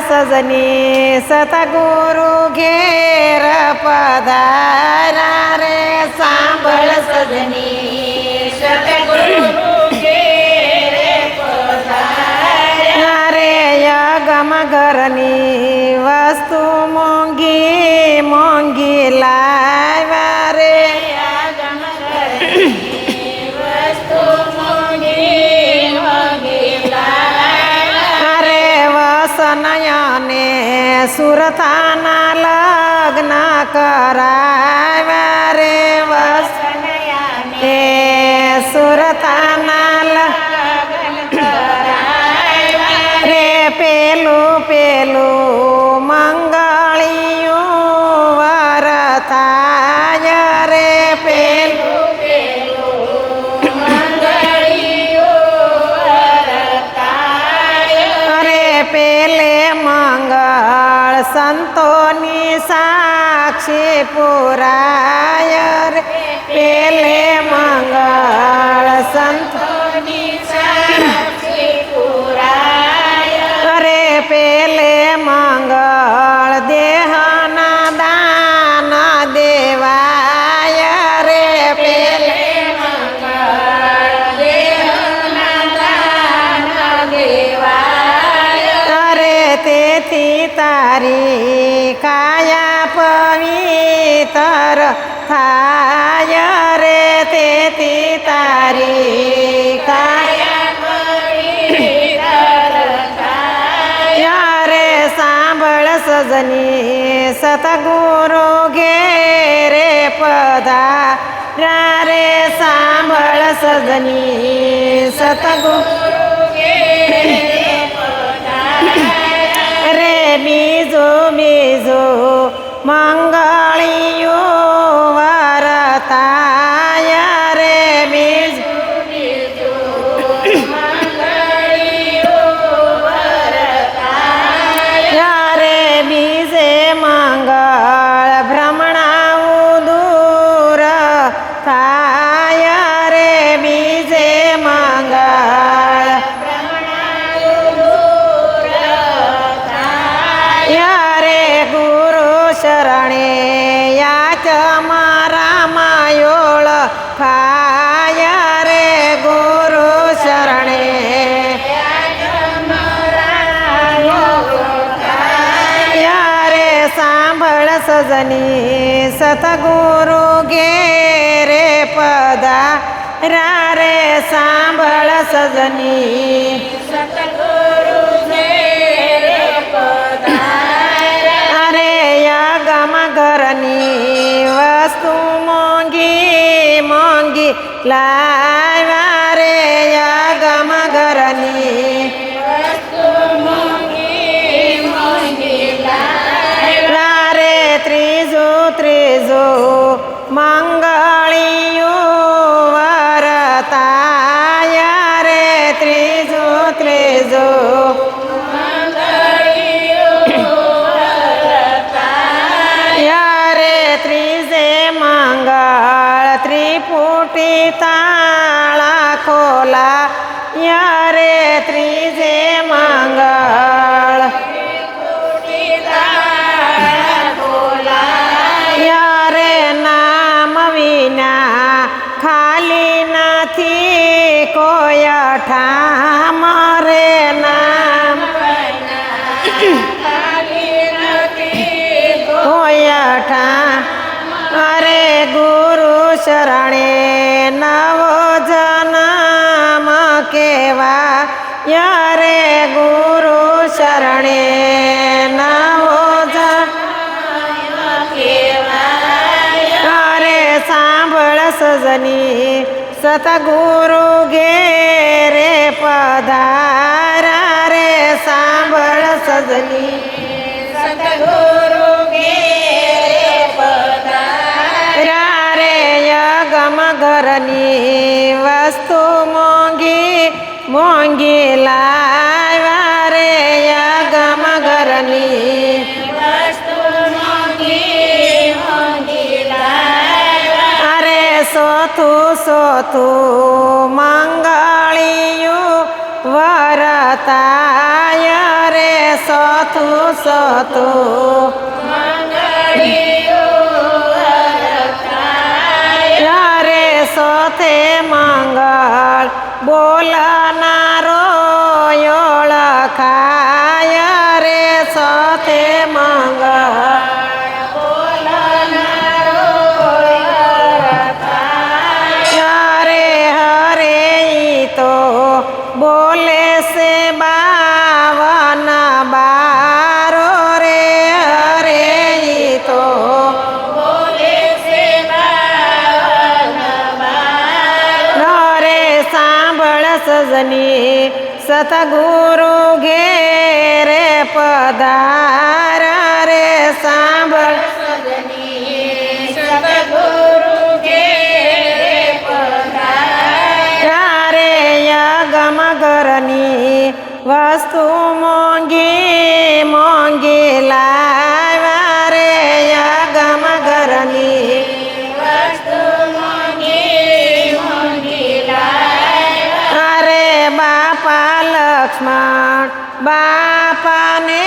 સજની સતગુરુ ઘેર પધારા રે સાંભળ સજની સતગુરુ ઘેર પધારા રે યગમ ઘરની વસ્તુ મોંઘી મોંઘી લાવ્યા રે યગમ ઘરની વસ્તુ મોંઘી મોંઘી લાવ્યા રે વસનયને સુરતાના લગ્ન કરાવ્યા રે વસનયને સુરતાના લગ્ન કરાવ્યા રે પેલું પેલું મંગળિયું વરતાય રે પેલું પેલું મંગળિયું વરતાય રે પેલે મંગળ સંતોની સાક્ષી પુરાય રે પેલે મંગળ સંતોની સાક્ષી પુરાય રે પેલે મંગળ દેહના દાન દેવાય રે પેલે મંગળ દેહના દાન દેવાય રે તેથી તારી કાયા પવિત્ર થાય રે તેથી તારી કાયા પવિત્ર થાય રે સાંભળ સજની સતગુરુ ઘેરે પધારા રે સાંભળ સજની સતગુરુ ઘેરે પધારા રે બીજું બીજું મંગળિયું વરતાય રે બીજું બીજું મંગળિયું વરતાય રે બીજે મંગળ ભ્રમણાવું દૂર થાય રે બીજે મંગળ ભ્રમણાવું દૂર થાય રે ગુરુ શરણે યાચ મારા માયોળ ખાય રે ગુરુ શરણે રે સાંભળ સજની સતગુરુ ઘેરે પધારા રે સાંભળ સજની સતગુરુ ઘેરે પધારા રે યગમ ઘરની વસ્તુ મોંઘી મોંઘી લાવ્યા રે યગમ ઘરની વસ્તુ મોંઘી મોંઘી લાવ્યા રે ત્રીજું ત્રીજું મંગળિયું વરતાય રે ત્રીજું ત્રીજું ત્રિપુટી તાળા ખોલા રે ત્રીજે મંગળ રે નામ વિના ખાલી નથી કોઈ ઠામ રે નામ કોઈ ઠામ અરે ગુરુ શરણે નવો જન્મ કેવા રે ગુરુ શરણે નવો જન્મ કેવા રે સાંભળ સજની સતગુરુ ઘેરે પધારા રે સાંભળ સજની સતગુરુ ઘેરે પધારા રે યગમ ઘરની વસ્તુ મોંઘી મોંઘી લાવ્યા રે યગમ ઘરની વસ્તુ મોંઘી મોંઘી લાવ્યા રે સોથું સોથું મંગળિયું વરતાય રે સોથું ચોથું સતું રે સોથે મંગળ બોલનારો ઓળખાય રે સોથે મંગળ બોલે છે 52 બારો રે હરે ઈ તો બોલે છે 52 બારો રે સાંભળ સજની સતગુરુ ઘેરે પધાર રે સાંભળ સજની સતગુરુ ઘરની વસ્તુ મોંઘી મોંઘી લાવ્યા રે ગમ ઘરની વસ્તુ મોંઘી મોંઘી લાવ્યા રે બાપા લક્ષ્મણ બાપાને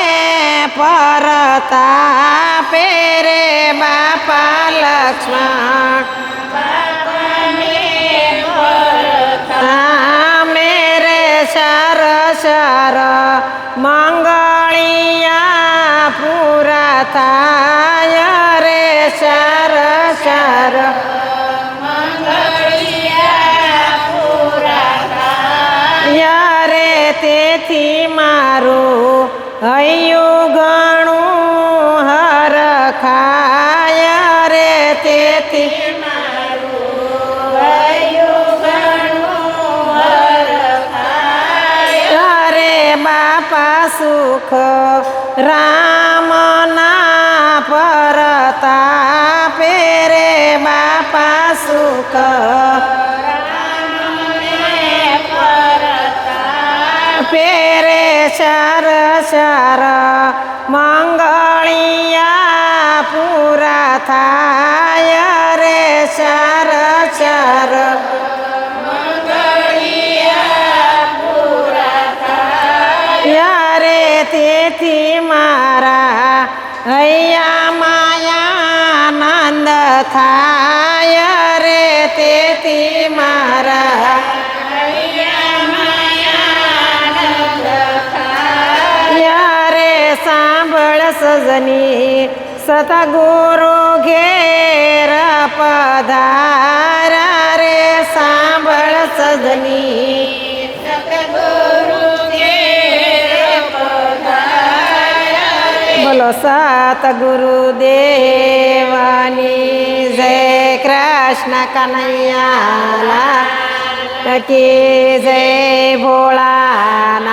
પરતાપે રે બાપા લક્ષ્મણ શર મંગળિયા પૂરા થાય રે શર મંગળિયા પૂરા થાય રે તેથી મારું હૈયું ઘણું હરખાય રે તેથી બાપા સુખ રામના પરતાપે રે બાપા સુખ પેરે શર મંગળિયા પૂરા થાય રે શર તેથી મારા હૈયા માયાનંદ થાય રે તેથી મારા હૈયા માયાનંદ થાય રે સાંભળ સજની સતગુરુ ઘેર પધાર રે સાંભળ સજની બોલો સતગુરુ દેવાની જય કૃષ્ણ કનૈયા કી જય ભોળાના